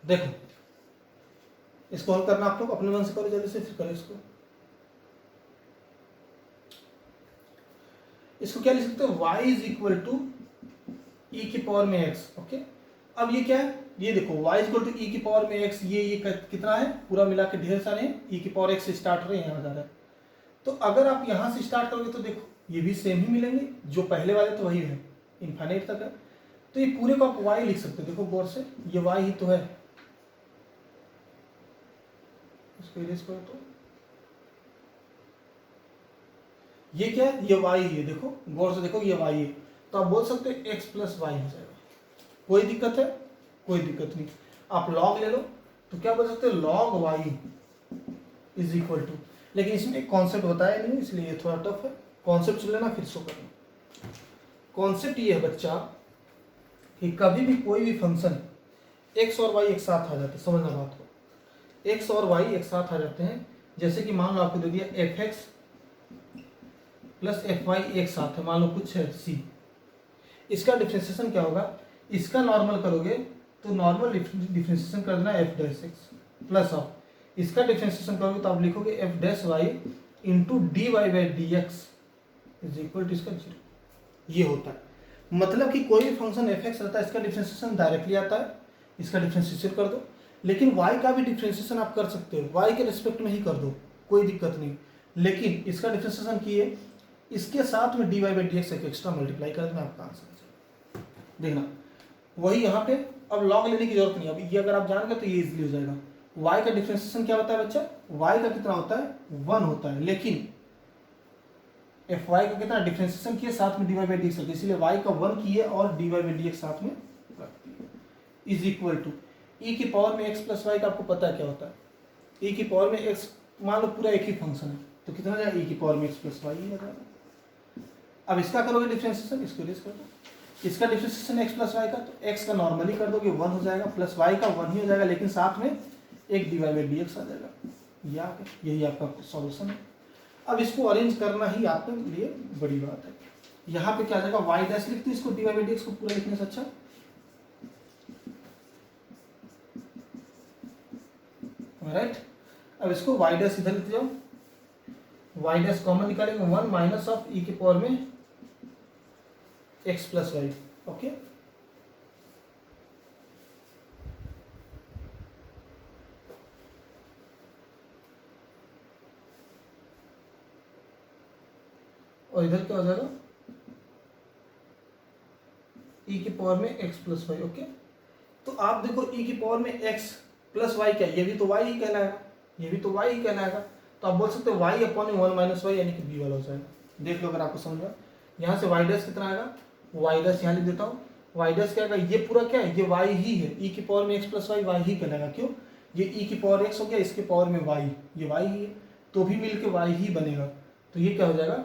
देखो इसको हल करना आप लोग अपने मन से करो, जल्दी से फिर करो इसको। इसको क्या लिख सकते हो, y is equal to e की पावर में x। ओके, अब ये क्या है, ये देखो y is equal to e की पावर में x, ये कितना है, पूरा मिला के ढेर सारे हैं, ई की पावर x से स्टार्ट रहे हैं, यहाँ जा रहा है। तो अगर आप यहाँ से स्टार्ट करोगे तो देखो ये भी सेम ही मिलेंगे, जो पहले वाले तो वही है, इनफाइनाइट तक है। तो ये पूरे को आप y लिख सकते हो, देखो गौर से ये y ही तो है, इसको इरेज करो तो ये क्या है, ये y ही है, देखो गौर से देखो ये y है। तो आप बोल सकते हो x प्लस वाई हो जाएगा, कोई दिक्कत है, कोई दिक्कत नहीं। आप log ले लो तो क्या बोल सकते हो, log y is equal to, लेकिन इसमें एक कॉन्सेप्ट बताया नहीं इसलिए ये थोड़ा टफ है, कॉन्सेप्ट चल लेना फिर सो करना। कॉन्सेप्ट ये है बच्चा कि कभी भी कोई भी फंक्शन x और y एक साथ आ जाते हैं, समझना बात को, x और y एक साथ आ जाते हैं। जैसे कि मान लो आपको दे दिया fx प्लस fy एक साथ है, मान लो कुछ है c, इसका डिफरेंशिएशन क्या होगा, इसका नॉर्मल करोगे तो नॉर्मल डिफरेंशिएशन कर देना f dash x plus of इसका डिफरेंशिएशन करोगे तो आप लिखोगे f dash y into d y by d x is equal to इसका 0, ये होता है। मतलब कि कोई भी फंक्शन एफ एक्स रहता है, इसका डिफ्रेंशिएशन डायरेक्टली आता है, इसका डिफ्रेंशिएशन कर दो, लेकिन y का भी डिफ्रेंशिएशन आप कर सकते हो, y के रिस्पेक्ट में ही कर दो, कोई दिक्कत नहीं। लेकिन इसका डिफ्रेंशिएशन किए, इसके साथ में dy by d x extra multiply कर देना, आपका आंसर आ जाएगा। देखना वही यहाँ पे अब लॉग लेने की जरूरत नहीं, अब ये अगर आप जान गए तो ये इजीली हो जाएगा। y का डिफ्रेंशिएशन क्या होता है बच्चा, y का कितना होता है 1 होता है, लेकिन एफ वाई का कितना डिफ्रेंशिएशन किए साथ में d y by d x, इसीलिए y का 1 किए और d y by d x साथ में रख दिए, इज इक्वल टू ई की पावर में x प्लस वाई का आपको पता है क्या होता है, ई की पावर में x, मान लो पूरा एक ही फंक्शन है तो कितना जाएगा ई की पावर में x प्लस वाई ही आ जाएगा। अब इसका करोगे डिफ्रेंशिएशन, इसको रेस कर दो, इसका डिफ्रेंशिएशन x प्लस वाई का, तो x का नॉर्मली कर दोगे 1 हो जाएगा, प्लस y का 1 ही हो जाएगा, लेकिन साथ में एक d y by d x आ जाएगा। या यही आपका सॉल्यूशन है। अब इसको अरेंज करना ही आपके लिए बड़ी बात है। यहाँ पे क्या आ जाएगा, y डैश लिखते हैं इसको, d y by d x को पूरा लिखने से अच्छा, राइट। अब इसको y डैश इधर लिख जाओ, y डैश कॉमन निकालेंगे 1 माइनस ऑफ ई के पावर में x प्लस वाई, ओके। और इधर क्या हो जाएगा, ई की पावर में x प्लस वाई, ओके। तो आप देखो ई की पावर में x प्लस वाई क्या, ये भी तो y ही कहलाएगा, ये भी तो y ही कहलाएगा, तो आप बोल सकते हो y अपॉन 1 माइनस वाई, यानी कि b वाला हो जाएगा। देख लो अगर आपको समझ में, यहाँ से y डैश कितना आएगा, y डैश यहाँ लिख देता हूँ, y डैश क्या आएगा, ये पूरा क्या है, ये y ही है, ई की पावर में x प्लस वाई y ही कहलाएगा, क्यों, ये ई की पावर x हो गया, इसके पावर में y, ये y ही है, तो भी मिलके y ही बनेगा, तो ये क्या हो जाएगा,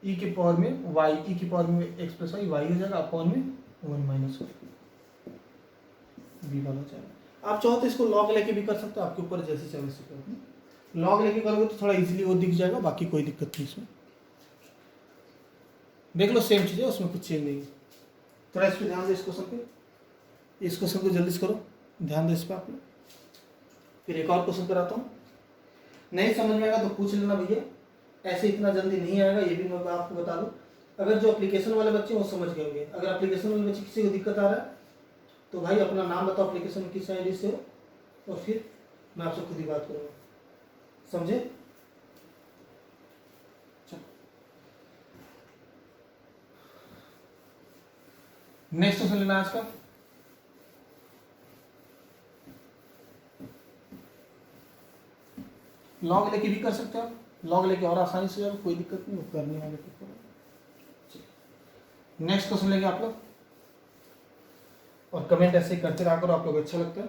ई की पावर में y, ई की पावर में x प्लस वाई y हो जाएगा, अपॉन में 1 माइनस वाई, बी वाला हो जाएगा। आप चाहो तो इसको लॉग लेके भी कर सकते हो, आपके ऊपर जैसे चाहे वैसे करो, लॉग लेके करोगे तो थोड़ा इजीली वो दिख जाएगा, बाकी कोई दिक्कत नहीं इसमें। देख लो सेम चीज़ है, उसमें कुछ चेंज नहीं है। थोड़ा इस पर ध्यान दे, इस क्वेश्चन पे, इस क्वेश्चन को जल्दी से करो, ध्यान दे इस पर आप लोग। फिर एक और क्वेश्चन कराता हूँ, नहीं समझ में आएगा तो पूछ लेना भैया, ऐसे इतना जल्दी नहीं आएगा, ये भी मैं आपको बता दूँ। अगर जो एप्लीकेशन वाले बच्चे वो समझ गए होंगे, अगर एप्लीकेशन वाले बच्चे किसी को दिक्कत आ रहा है तो भाई अपना नाम बताओ, एप्लीकेशन में किस आईडी से हो, और फिर मैं आपसे खुद ही बात करूँगा, समझे। नेक्स्ट क्वेश्चन लेना आज का, लॉग लेके भी कर सकते हो आप, लॉग लेके और आसानी से जाओ, कोई दिक्कत नहीं, वो करने वाले को। नेक्स्ट क्वेश्चन लेंगे आप लोग, और कमेंट ऐसे ही करते रहा करो, आप लोग अच्छा लगता है।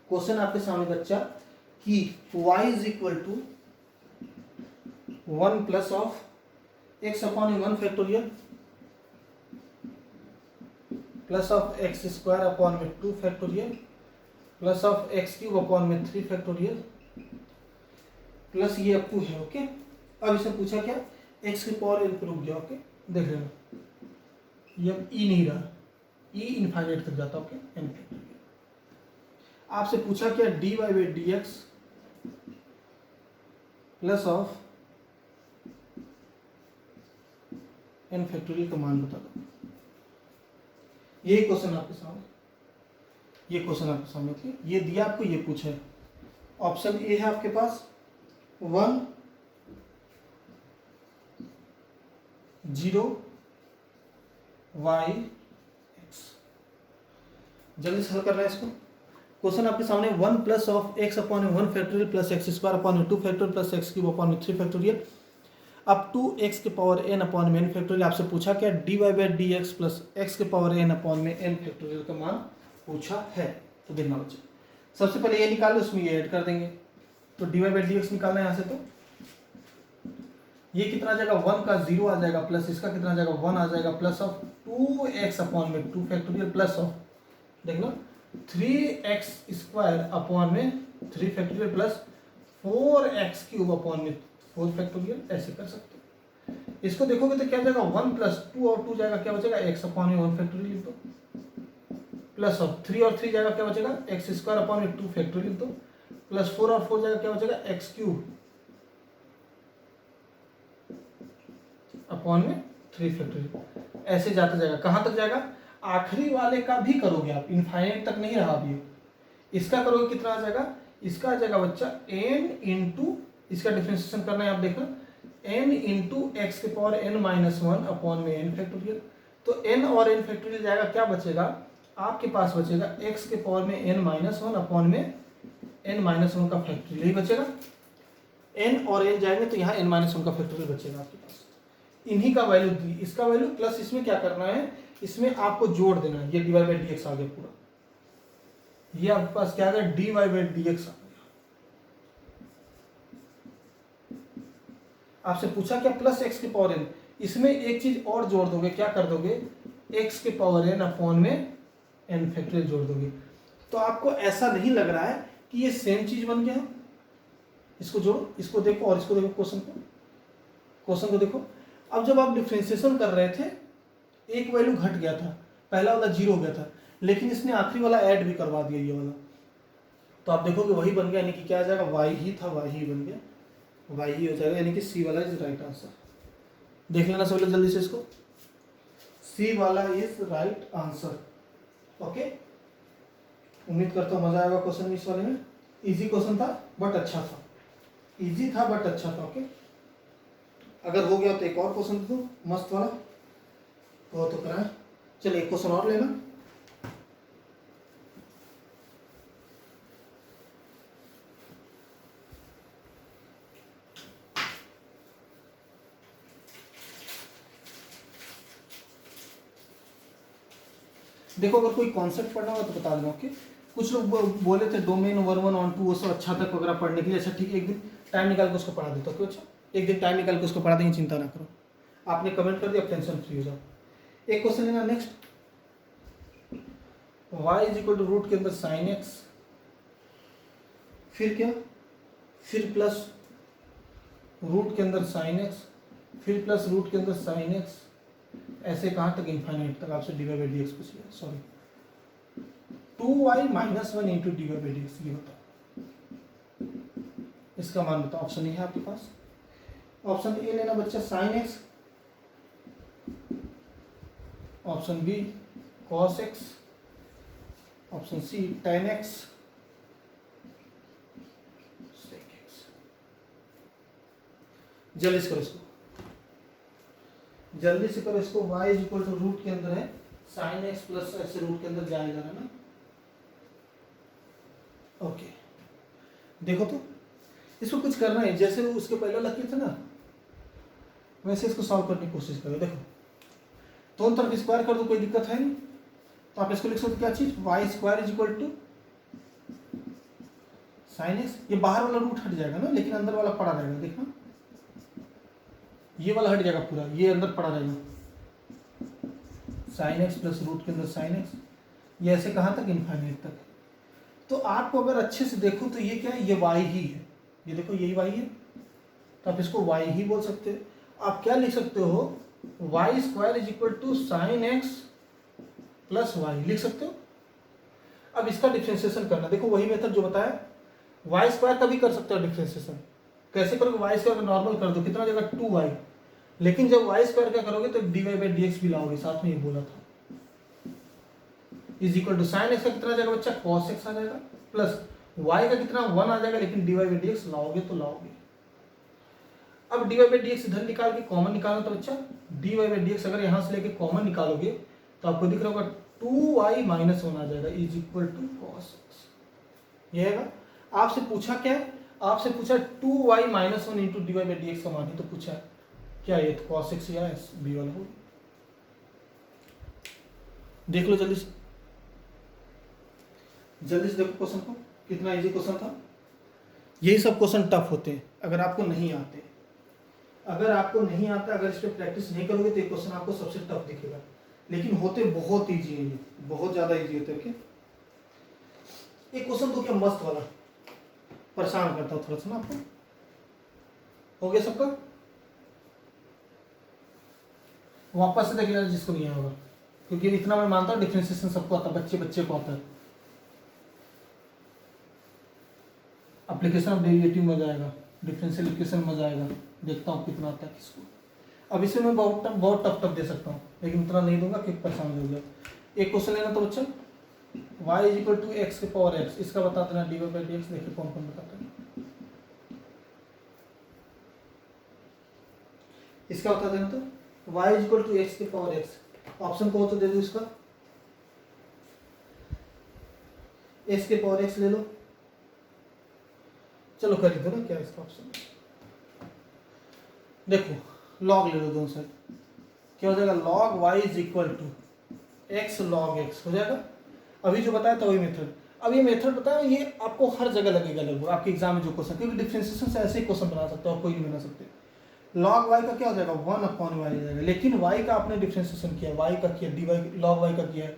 क्वेश्चन आपके सामने बच्चा कि y is equal to 1 plus of x upon 1 factorial plus of x square upon में 2 factorial plus of x cube upon में 3 फैक्टोरियल प्लस ये अप टू है, ओके। अब इसे पूछा क्या, x की पावर n पे रुक गया, ओके, देख लेना, ये अब e नहीं रहा, e इनफाइनाइट तक जाता, ओके, n पे। आपसे पूछा क्या, dy by d x plus of n factorial का मान बता दो। यही क्वेश्चन आपके सामने, ये क्वेश्चन आपके सामने, ओके, ये दिया आपको, ये पूछा है। ऑप्शन ए है आपके पास 1 0 y x, जल्दी से हल करना है इसको। क्वेश्चन आपके सामने 1 plus of x upon 1 factorial plus x square upon 2 factorial plus x cube upon 3 factorial up to x के पावर n अपॉन में n फैक्टोरियल। आपसे पूछा क्या, dy by d x plus x के पावर n अपॉन में n factorial का मान पूछा है। तो देखना बच्चे, सबसे पहले ये निकाल लो, उसमें ये ऐड कर देंगे, तो dy बाई डी एक्स निकालना है यहाँ से, तो ये कितना आ जाएगा, 1 का 0 आ जाएगा, प्लस इसका कितना आ जाएगा 1 आ जाएगा, प्लस ऑफ 2x अपॉन में 2 फैक्टोरियल प्लस ऑफ देख लो 3x स्क्वायर अपॉन में 3 factorial plus 4x cube upon में 4 फैक्टोरियल, ऐसे कर सकते हो। इसको देखोगे तो क्या जाएगा, 1 प्लस 2 और 2 जाएगा, क्या बचेगा, x अपॉन में 1 फैक्टोरियल लिख दो, प्लस ऑफ 3 और 3 जाएगा, क्या बचेगा, एक्स स्क्वायर अपॉन में 2 फैक्टोरियल लिख दो, प्लस 4 और 4 जाएगा, क्या बचेगा, एक्स क्यूब अपॉन में 3 फैक्टोरियल, ऐसे जाता जाएगा। कहाँ तक जाएगा? आखिरी वाले का भी करोगे आप, इनफाइनाइट तक नहीं रहा अभी। इसका करोगे कितना आ जाएगा? इसका आ जाएगा बच्चा n इंटू, इसका डिफरेंशिएशन करना है आप देखना, n इंटू एक्स के पावर n माइनस 1 अपॉन में n फैक्टोरियल। तो n और n फैक्टोरियल जाएगा, क्या बचेगा आपके पास? बचेगा x के पावर में n माइनस 1 अपॉन में n माइनस 1 का फैक्टोरियल ही बचेगा। n और n जाएंगे तो यहाँ n माइनस 1 का फैक्टोरियल बचेगा आपके पास। इन्हीं का वैल्यू दी, इसका वैल्यू प्लस इसमें क्या करना है, इसमें आपको जोड़ देना है। ये डिवाइड बाई डी एक्स आ गया पूरा, ये आपके पास क्या आ गया? D y by d x आ गया। आपसे पूछा क्या? प्लस एक्स के पावर एन, इसमें एक चीज और जोड़ दोगे, क्या कर दोगे? एक्स के पावर एन अपॉन में एन फैक्टोरियल जोड़ दोगे। तो आपको ऐसा नहीं लग रहा है कि ये सेम चीज बन गया? इसको जोड़ो, इसको देखो और इसको देखो, क्वेश्चन को देखो। अब जब आप डिफरेंशिएशन कर रहे थे, एक वैल्यू घट गया था, पहला वाला 0 हो गया था, लेकिन इसने आखिरी वाला ऐड भी करवा दिया ये वाला, तो आप देखोगे वही बन गया, यानी कि क्या आ जाएगा? वाई ही था, वाई ही बन गया, वाई ही हो जाएगा, यानी कि सी वाला इज राइट आंसर। देख लेना सब लोग जल्दी से इसको, सी वाला इज राइट आंसर। ओके, उम्मीद करता हूँ मजा आएगा क्वेश्चन इस वाले में। इजी क्वेश्चन था बट अच्छा था, इजी था बट अच्छा था। ओके, अगर हो गया तो एक और क्वेश्चन दो मस्त वाला, तो कराएं। चलिए एक क्वेश्चन और लेना। देखो अगर कोई कॉन्सेप्ट पढ़ना होगा तो बता देना। ओके, कुछ लोग बोले थे डोमेन 1 1 ऑन 2 वो सब अच्छा तक वगैरह पढ़ने के लिए। अच्छा ठीक है, एक दिन टाइम निकाल के उसको पढ़ा देता हूँ। अच्छा एक दिन टाइम निकाल के उसको पढ़ा देंगे, चिंता ना करो। आपने कमेंट कर दिया, टेंशन फ्री हो जाओ। एक क्वेश्चन लेना next, y is equal to root के अंदर साइन एक्स, फिर क्या? फिर प्लस रूट के अंदर साइन एक्स, फिर प्लस रूट के अंदर साइन एक्स, ऐसे कहाँ तक? इनफाइनाइट तक। आपसे d y by d x पूछ लिया, sorry 2y minus 1 into d y by d x. ये बताओ, इसका मान बताओ। ऑप्शन ए है आपके पास, ऑप्शन ए लेना बच्चा sine x, option b cos x, option c tan x, sec x. जल्दी से करो इसको, जल्दी से करो इसको। y is equal to root के अंदर है साइन एक्स प्लस, ऐसे रूट के अंदर जाएगा ना। ओके, देखो तो इसको कुछ करना है, जैसे उसके पहले वाला किया था ना, वैसे इसको सॉल्व करने की कोशिश करो। देखो दोनों तरफ स्क्वायर कर दो, कोई दिक्कत है नहीं। तो आप इसको लिख सकते हो क्या चीज? Y square is equal to sine x. ये बाहर वाला रूट हट जाएगा ना, लेकिन अंदर वाला पड़ा रहेगा। देखना ये वाला हट जाएगा पूरा, ये अंदर पड़ा रहेगा। साइन एक्स प्लस रूट के अंदर साइन एक्स, ये ऐसे कहाँ तक? इनफाइनाइट तक। तो आपको अगर अच्छे से देखो तो ये क्या है? ये वाई ही है। ये देखो यही वाई है, तो आप इसको वाई ही बोल सकते हो। आप क्या लिख सकते हो? Y square is equal to sine x plus y लिख सकते हो। अब इसका डिफरेंशिएशन करना, देखो वही मेथड जो बताया, वाई स्क्वायर का भी कर सकते हो डिफरेंशिएशन। कैसे करोगे? वाई स्क्वायर का नॉर्मल कर दो, कितना जगह 2y, लेकिन जब वाई स्क्वायर क्या करोगे तो d y by d x भी लाओगे साथ में, ये बोला था। Is equal to sine x का कितना जाएगा बच्चा? कॉस एक्स आ जाएगा, प्लस वाई का कितना? 1 आ जाएगा, लेकिन d y by d x लाओगे तो लाओगे। अब d y by d x इधर निकाल के कॉमन निकालना, तो बच्चा d y by d x अगर यहाँ से लेके कॉमन निकालोगे तो आपको दिख रहा होगा 2y माइनस 1 आ जाएगा, is equal to cos x. ये है। आपसे पूछा क्या? आपसे पूछा 2y minus 1 into d y by d x का मान ही तो पूछा है। क्या ये तो कॉस एक्स या बी वाला हो? देख लो जल्दी से, जल्दी से देखो क्वेश्चन को, कितना इजी क्वेश्चन था। यही सब क्वेश्चन टफ होते हैं अगर आपको नहीं आते। अगर आपको नहीं आता, अगर इस पर प्रैक्टिस नहीं करोगे तो ये क्वेश्चन आपको सबसे टफ दिखेगा, लेकिन होते बहुत इजी है, ये बहुत ज्यादा इजी होते हैं। ओके, एक क्वेश्चन तो क्या मस्त वाला, परेशान करता हूँ थोड़ा सा ना आपको। हो गया सबका? वापस से देख लेना जिसको नहीं आया होगा, क्योंकि इतना मैं मानता हूँ डिफरेंशिएशन सबको आता है, बच्चे बच्चे को आता है। एप्लीकेशन ऑफ डेरिवेटिव मजा आएगा, डिफरेंशियल इक्वेशन मजा आएगा। देखता हूँ कितना आता है किसको। अब इसमें मैं बहुत टफ टफ दे सकता हूँ, लेकिन इतना नहीं दूंगा कि परेशान हो जाओगे। एक क्वेश्चन लेना तो बच्चा, y is equal to x के पावर एक्स, इसका बता देना dy बाई डी एक्स। देखिए कौन कौन बताता है, इसका बता देना तो y is equal to x के पावर एक्स। ऑप्शन को तो दे दो इसका, एक्स के पावर एक्स ले लो। चलो कर ही दो ना, क्या इसका ऑप्शन, देखो लॉग ले लो दोनों साइड, क्या हो जाएगा log y is equal to x log x हो जाएगा। अभी जो बताया था वही मेथड। अब ये मेथड बताया, ये आपको हर जगह लगेगा लगभग आपके एग्जाम में जो क्वेश्चन, क्योंकि डिफरेंशिएशन से ऐसे ही क्वेश्चन बना सकते हो, कोई नहीं बना सकते। लॉग y का क्या हो जाएगा 1/y हो जाएगा, लेकिन y का आपने डिफरेंशिएशन किया, y का किया dy लॉग y का किया है,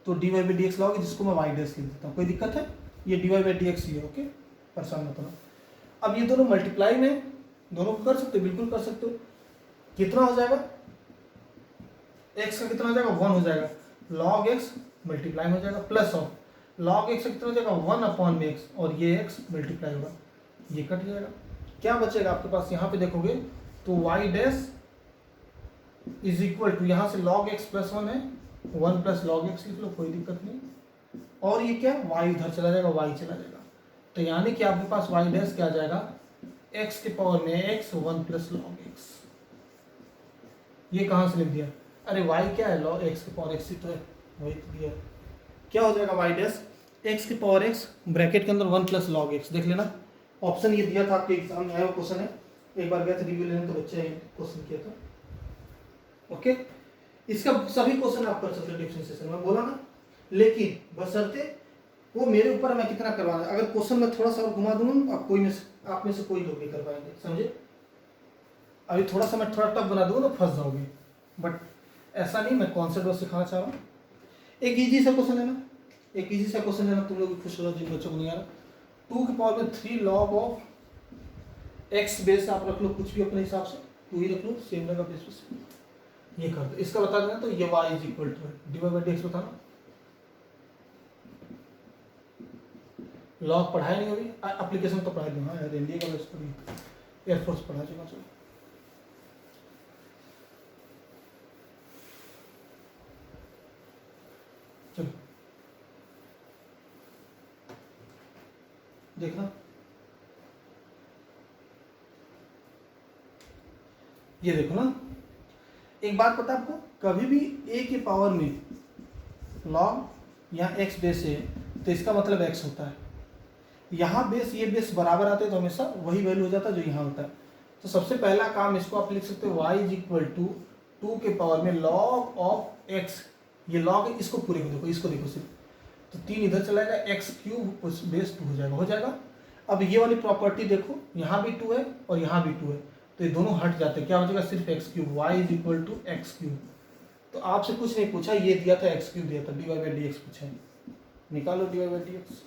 तो dy by d x log, जिसको मैं y डैश लिख देता हूँ। कोई दिक्कत है, ये dy बाई डी एक्स ही है, ओके, परेशान मत होना। अब ये दोनों मल्टीप्लाई में, दोनों को कर सकते हो, बिल्कुल कर सकते हो। कितना हो जाएगा, x का कितना हो जाएगा 1 हो जाएगा, log x मल्टीप्लाई हो जाएगा, प्लस ऑफ log x का कितना हो जाएगा 1/x, और ये x मल्टीप्लाई होगा, ये कट जाएगा। क्या बचेगा आपके पास, यहाँ पे देखोगे तो y dash is equal to, यहाँ से log x प्लस 1 है, 1 प्लस log x लिख लो, कोई दिक्कत नहीं। और ये क्या, y इधर चला जाएगा, y चला जाएगा, तो यानी कि आपके पास y डैश क्या आ जाएगा x के पावर में x 1 प्लस log x। ये कहाँ से लिख दिया, अरे y क्या है log x के पावर x ही तो है, वही तो दिया। क्या हो जाएगा y डैश x के पावर x ब्रैकेट के अंदर 1 प्लस log x, देख लेना ऑप्शन ये दिया था आपके एग्जाम में आया हुआ क्वेश्चन है, एक बार गया था रिव्यू लेने तो बच्चे क्वेश्चन किया था, ओके। इसका सभी क्वेश्चन आप कर सकते हो डिफरेंशिएशन में, बोला ना, लेकिन बशर्ते वो मेरे ऊपर मैं कितना करवाना, अगर क्वेश्चन में थोड़ा सा और घुमा दूंगा आप में से कोई लोग नहीं कर पाएंगे, समझे। अभी थोड़ा सा मैं थोड़ा टफ बना दूंगा तो फंस जाओगे, बट ऐसा नहीं, मैं कॉन्सेप्ट बस सिखाना चाह रहा हूँ। एक इजी सा क्वेश्चन लेना, एक इजी सा क्वेश्चन लेना, तुम लोग भी खुश हो जाओ जिन बच्चों को नहीं आ रहा। 2 के पावर में 3 log ऑफ x बेस आप रख लो, कुछ भी अपने हिसाब से 2 ही रख लो, सेम रहेगा बेस पे, ये कर दो। इसका बता देना तो ये y is equal to dy by d x बताना। लॉग पढ़ाया नहीं अभी, एप्लीकेशन तो पढ़ा दूंगा यार, इंडिया का बेस पर एयरफोर्स पढ़ा चुका। चलो चलो देखना, ये देखो ना, एक बात पता आपको, कभी भी a के पावर में log यहाँ x बेस है तो इसका मतलब x होता है, यहाँ बेस ये बेस बराबर आते हैं तो हमेशा वही वैल्यू हो जाता है जो यहाँ होता है। तो सबसे पहला काम इसको आप लिख सकते हो y इज इक्वल टू 2 के पावर में log ऑफ x, ये log इसको पूरे को देखो, इसको देखो सिर्फ, तो 3 इधर चला जाएगा, एक्स क्यूब बेस 2 हो जाएगा। अब ये वाली प्रॉपर्टी देखो, यहाँ भी 2 है और यहाँ भी 2 है, तो ये दोनों हट जाते हैं, क्या हो जाएगा सिर्फ x cube, y is equal to x cube. तो आपसे कुछ नहीं पूछा, ये दिया था एक्स क्यूब दिया था, d y by d x पूछा है, निकालो d y by d x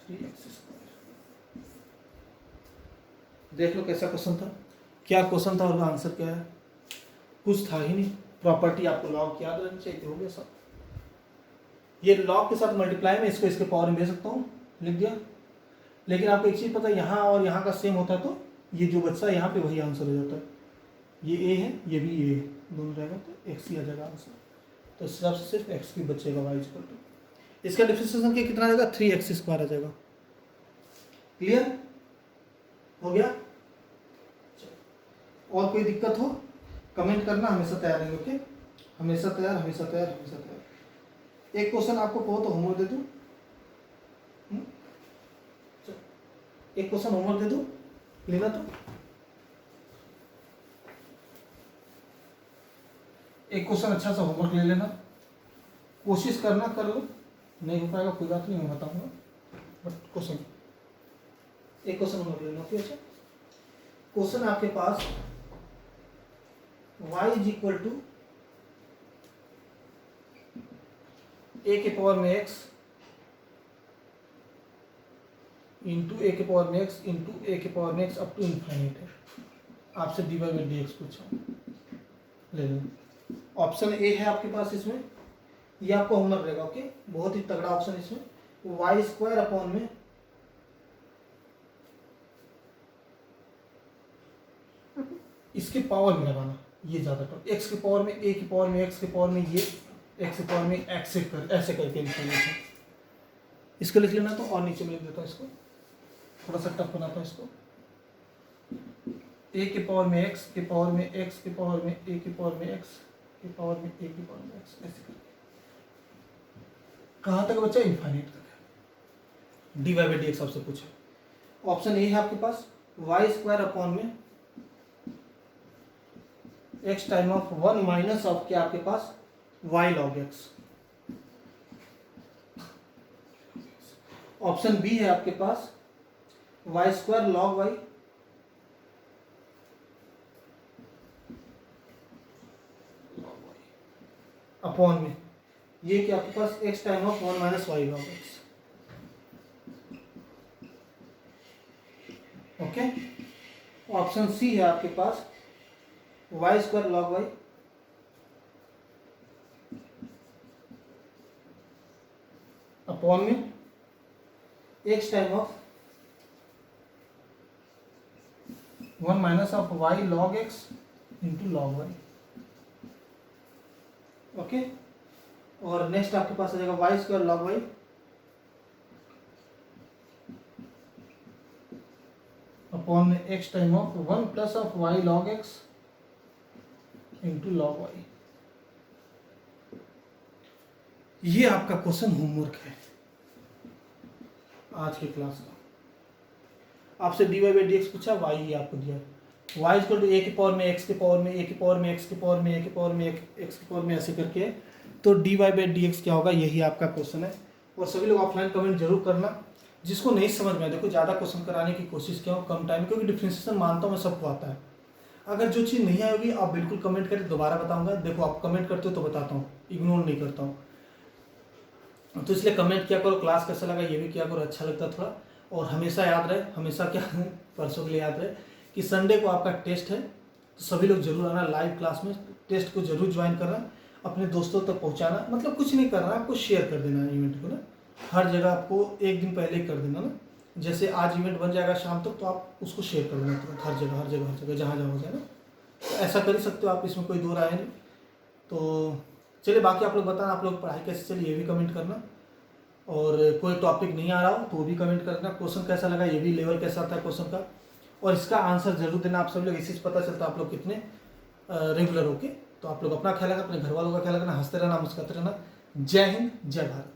3x²। देख लो कैसा क्वेश्चन था, क्या क्वेश्चन था और आंसर क्या है, कुछ था ही नहीं। प्रॉपर्टी आपको लॉग की याद रहनी चाहिए, हो गया सब। ये लॉग के साथ मल्टीप्लाई में इसको इसके पावर में दे सकता हूँ, लिख दिया। लेकिन आपको एक चीज़ पता है, यहाँ और यहाँ का सेम होता है तो ये जो बच्चा है यहाँ पे वही आंसर हो जाता है, ये ए है ये भी ए है, दोनों रहेगा तो एक्स ही आ जाएगा आंसर। तो इस हिसाब से सिर्फ एक्स की बचेगा वाई इक्वल टू, इसका डिफरेंशिएशन के कितना आ जाएगा 3x² आ जाएगा। क्लियर हो गया। और कोई दिक्कत हो कमेंट करना, हमेशा तैयार है, ओके, हमेशा तैयार हमेशा तैयार हमेशा तैयार। एक क्वेश्चन आपको कहो तो होमवर्क दे दूं, एक क्वेश्चन होमवर्क दे दूं, लेना तो एक क्वेश्चन अच्छा सा होमवर्क ले लेना, कोशिश करना, कर लो, नहीं हो पाएगा कोई बात नहीं, मैं बताऊंगा, बट क्वेश्चन एक क्वेश्चन होमवर्क ले लेना। अच्छा क्वेश्चन आपके पास y is equal to a के पावर में x इंटू ए के पावर में x इंटू ए के पावर में x अप टू इन्फाइनाइट है, आपसे d y by d x पूछा, ले लो। ऑप्शन ए है आपके पास, इसमें ये आपको होमवर्क रहेगा, ओके, बहुत ही तगड़ा ऑप्शन इसमें, y² अपॉन में इसके इसके पावर में लगाना, ये ज़्यादा कर, एक्स के पावर में, ए की पावर में, एक्स के पावर में, ये एक्स के पावर में एक्स ऐसे करके इन्फॉर्मेशन इसको लिख लेना। तो और नीचे में लिख देता हूँ इसको, थोड़ा सा टफ बनाता हूँ इसको, ए के पावर में एक्स के पावर में एक्स के पावर में ए के पावर में एक्स के पावर में ए के पावर में एक्स, ऐसे करके कहाँ तक बच्चा? इनफाइनाइट तक। D y by d x आपसे पूछे। ऑप्शन ए है आपके पास वाई स्क्वायर अपॉन में x time of 1 minus of क्या आपके पास y log x. Option B है आपके पास y square log y upon में ये कि आपके पास x time of 1 minus y log x. Okay. Option सी है आपके पास y square log y upon में x time of 1 minus of y log x into log y. Okay. और नेक्स्ट आपके पास आ जाएगा y square log y upon में x time of 1 plus of y log x into log y. ये आपका question homework है आज की क्लास का। आपसे d y by d x पूछा, वाई ही आपको दिया, वाई इक्वल टू ए के पावर में एक्स के पावर में ए के पावर में एक्स के पावर में ए के पावर में एक्स के पावर में ऐसे करके, तो d y by d x क्या होगा, यही आपका क्वेश्चन है। और सभी लोग ऑफलाइन कमेंट जरूर करना। जिसको नहीं समझ में, देखो ज़्यादा क्वेश्चन कराने की कोशिश किया हूँ कम टाइम, क्योंकि डिफ्रेंशिएशन मानता हूँ मैं सबको आता है। अगर जो चीज़ नहीं आएगी आप बिल्कुल कमेंट करें, दोबारा बताऊँगा। देखो आप कमेंट करते हो तो बताता हूँ, इग्नोर नहीं करता हूँ। तो इसलिए कमेंट किया करो, क्लास कैसा लगा ये भी किया करो, अच्छा लगता थोड़ा। और हमेशा याद रहे, हमेशा क्या परसों के लिए याद रहे कि संडे को आपका टेस्ट है, तो सभी लोग जरूर आना लाइव क्लास में, टेस्ट को जरूर ज्वाइन करना, अपने दोस्तों तक पहुंचाना। मतलब कुछ नहीं करना, आपको शेयर कर देना इवेंट को ना, हर जगह आपको एक दिन पहले ही कर देना ना। जैसे आज इवेंट बन जाएगा शाम तक, तो आप उसको शेयर कर देना तुरंत, हर जगह हर जगह हर जगह जहाँ जहाँ हो जाए ना। तो ऐसा कर ही सकते हो आप, इसमें कोई दो राय नहीं। तो चलिए बाकी आप लोग बताना, आप लोग पढ़ाई कैसे चली ये भी कमेंट करना। और कोई टॉपिक नहीं आ रहा हो तो वो भी कमेंट करना, क्वेश्चन कैसा लगा ये भी, लेवल कैसा था क्वेश्चन का, और इसका आंसर जरूर देना। आप सब लोग इसी से पता चलता है आप लोग कितने रेगुलर होके। तो आप लोग अपना ख्याल रखना, अपने घर वालों का ख्याल रखना, हंसते रहना, मुस्कुराते रहना। जय हिंद, जय भारत।